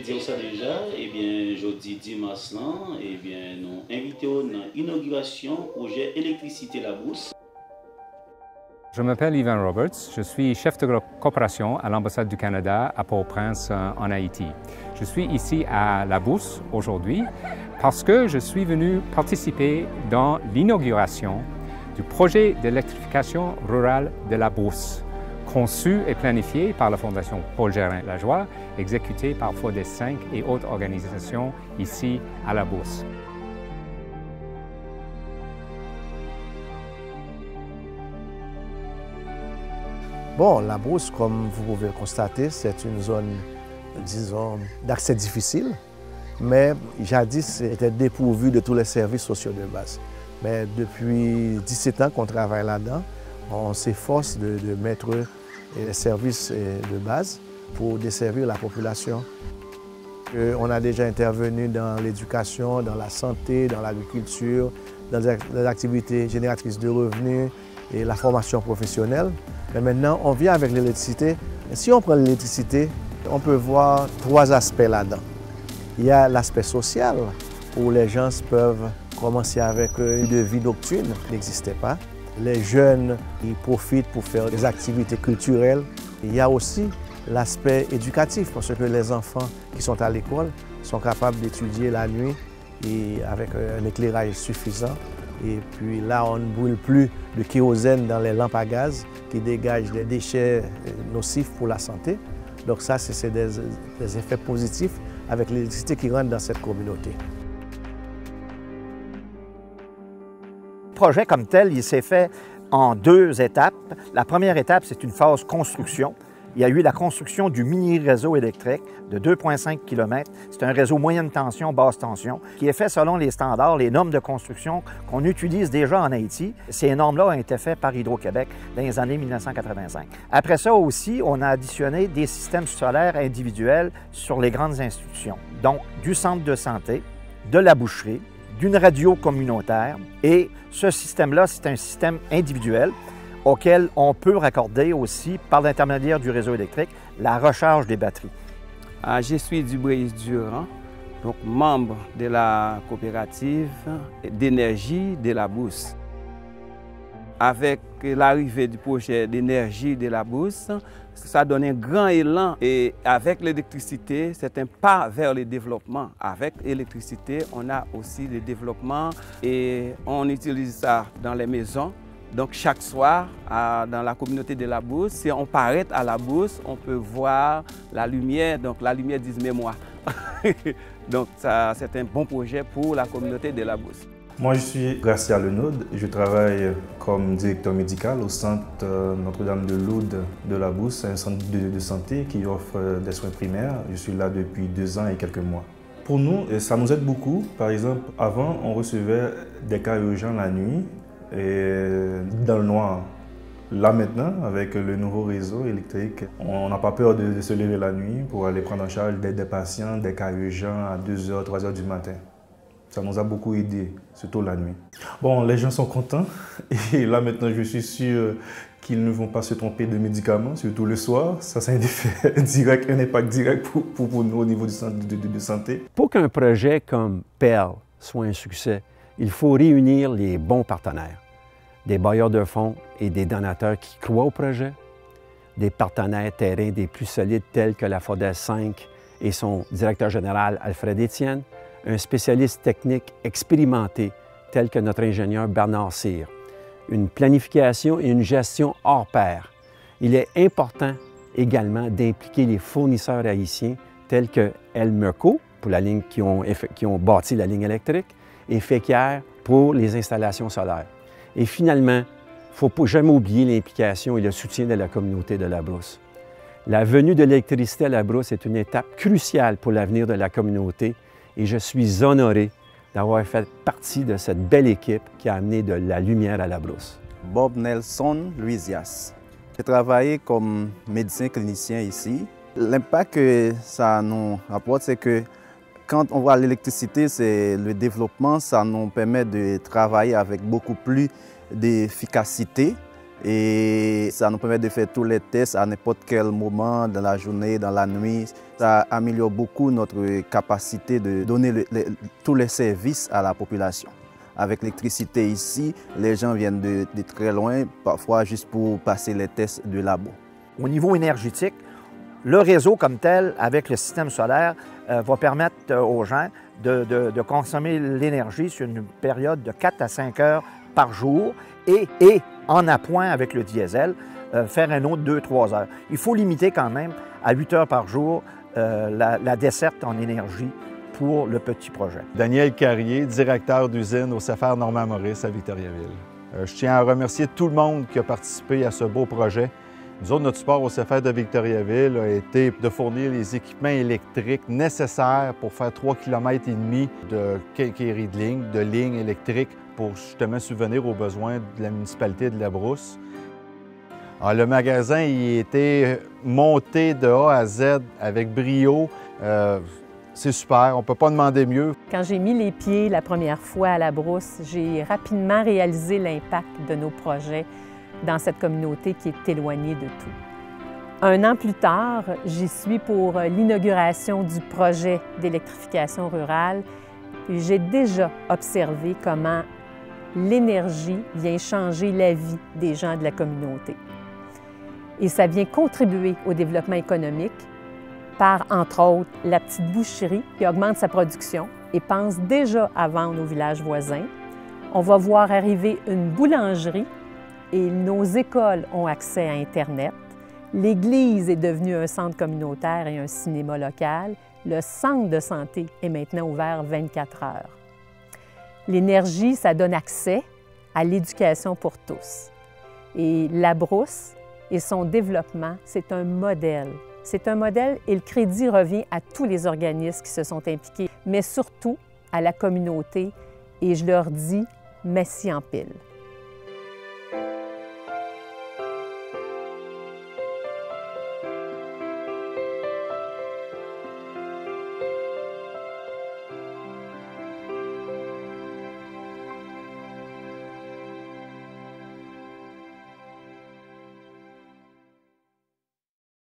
dire ça déjà, eh bien, jeudi dimanche, eh bien, nous invitons dans l'inauguration projet Électricité La Brousse. Je m'appelle Ivan Roberts, je suis chef de coopération à l'ambassade du Canada à Port-au-Prince en Haïti. Je suis ici à La Brousse aujourd'hui parce que je suis venu participer dans l'inauguration du projet d'électrification rurale de La Brousse, conçu et planifié par la Fondation Paul Gérin-Lajoie, exécuté par FODES 5 et autres organisations ici à La Brousse. Bon, La Brousse, comme vous pouvez le constater, c'est une zone, disons, d'accès difficile, mais jadis était dépourvue de tous les services sociaux de base. Mais depuis 17 ans qu'on travaille là-dedans, on s'efforce de mettre les services de base pour desservir la population. On a déjà intervenu dans l'éducation, dans la santé, dans l'agriculture, dans les activités génératrices de revenus et la formation professionnelle. Mais maintenant, on vient avec l'électricité. Si on prend l'électricité, on peut voir trois aspects là-dedans. Il y a l'aspect social, où les gens peuvent commencer avec une vie nocturne qui n'existait pas. Les jeunes, ils profitent pour faire des activités culturelles. Il y a aussi l'aspect éducatif, parce que les enfants qui sont à l'école sont capables d'étudier la nuit et avec un éclairage suffisant. Et puis là, on ne brûle plus de kérosène dans les lampes à gaz qui dégagent des déchets nocifs pour la santé. Donc ça, c'est des effets positifs avec l'électricité qui rentre dans cette communauté. Le projet comme tel, il s'est fait en deux étapes. La première étape, c'est une phase construction. Il y a eu la construction du mini-réseau électrique de 2,5 km. C'est un réseau moyenne tension, basse tension, qui est fait selon les standards, les normes de construction qu'on utilise déjà en Haïti. Ces normes-là ont été faites par Hydro-Québec dans les années 1985. Après ça aussi, on a additionné des systèmes solaires individuels sur les grandes institutions. Donc, du centre de santé, de la boucherie, d'une radio communautaire. Et ce système-là, c'est un système individuel auquel on peut raccorder aussi, par l'intermédiaire du réseau électrique, la recharge des batteries. Je suis Dubriz Durand, donc membre de la coopérative d'énergie de La Brousse. Avec l'arrivée du projet d'énergie de La Brousse, ça donne un grand élan et avec l'électricité, c'est un pas vers le développement. Avec l'électricité, on a aussi le développement et on utilise ça dans les maisons. Donc chaque soir, dans la communauté de La Brousse, si on paraît à La Brousse, on peut voir la lumière, donc la lumière dit mémoire. Donc c'est un bon projet pour la communauté de La Brousse. Moi je suis Gracia Lenaude, je travaille comme directeur médical au centre Notre-Dame de Lourdes de La Brousse, un centre de santé qui offre des soins primaires. Je suis là depuis 2 ans et quelques mois. Pour nous, ça nous aide beaucoup. Par exemple, avant, on recevait des cas urgents la nuit. Et dans le noir. Là maintenant, avec le nouveau réseau électrique, on n'a pas peur de se lever la nuit pour aller prendre en charge des patients, des cas urgents à 2h, 3h du matin. Ça nous a beaucoup aidé, surtout la nuit. Bon, les gens sont contents et là maintenant je suis sûr qu'ils ne vont pas se tromper de médicaments, surtout le soir. Ça, c'est un effet direct, un impact direct pour nous au niveau du centre de santé. Pour qu'un projet comme PERL soit un succès, il faut réunir les bons partenaires, des bailleurs de fonds et des donateurs qui croient au projet, des partenaires terrains des plus solides tels que la FODES 5 et son directeur général Alfred Etienne, un spécialiste technique expérimenté tel que notre ingénieur Bernard Cyr, une planification et une gestion hors pair. Il est important également d'impliquer les fournisseurs haïtiens tels que Elmeco, pour la ligne qui ont bâti la ligne électrique, et Féquière pour les installations solaires. Et finalement, il ne faut jamais oublier l'implication et le soutien de la communauté de La Brousse. La venue de l'électricité à La Brousse est une étape cruciale pour l'avenir de la communauté et je suis honoré d'avoir fait partie de cette belle équipe qui a amené de la lumière à La Brousse. Bob Nelson Louisias. J'ai travaillé comme médecin clinicien ici. L'impact que ça nous apporte, c'est que quand on voit l'électricité, c'est le développement, ça nous permet de travailler avec beaucoup plus d'efficacité Et ça nous permet de faire tous les tests à n'importe quel moment, dans la journée, dans la nuit. Ça améliore beaucoup notre capacité de donner tous les services à la population. Avec l'électricité ici, les gens viennent de très loin, parfois juste pour passer les tests de labo. Au niveau énergétique, le réseau comme tel, avec le système solaire, va permettre aux gens de consommer l'énergie sur une période de 4 à 5 heures par jour et en appoint avec le diesel, faire un autre 2-3 heures. Il faut limiter quand même à 8 heures par jour la desserte en énergie pour le petit projet. Daniel Carrier, directeur d'usine au CFR Normand-Maurice à Victoriaville. Je tiens à remercier tout le monde qui a participé à ce beau projet. Nous autres, notre support au CFR de Victoriaville a été de fournir les équipements électriques nécessaires pour faire 3,5 km de quincaillerie de ligne, de lignes électriques pour justement subvenir aux besoins de la municipalité de Labrousse. Alors, le magasin il a été monté de A à Z avec brio. C'est super, on ne peut pas demander mieux. Quand j'ai mis les pieds la première fois à Labrousse, j'ai rapidement réalisé l'impact de nos projets dans cette communauté qui est éloignée de tout. 1 an plus tard, j'y suis pour l'inauguration du projet d'électrification rurale. J'ai déjà observé comment l'énergie vient changer la vie des gens de la communauté. Et ça vient contribuer au développement économique par, entre autres, la petite boucherie qui augmente sa production et pense déjà à vendre aux villages voisins. On va voir arriver une boulangerie et nos écoles ont accès à Internet. L'église est devenue un centre communautaire et un cinéma local. Le centre de santé est maintenant ouvert 24 heures. L'énergie, ça donne accès à l'éducation pour tous. Et Labrousse et son développement, c'est un modèle. C'est un modèle et le crédit revient à tous les organismes qui se sont impliqués, mais surtout à la communauté. Et je leur dis, merci en pile.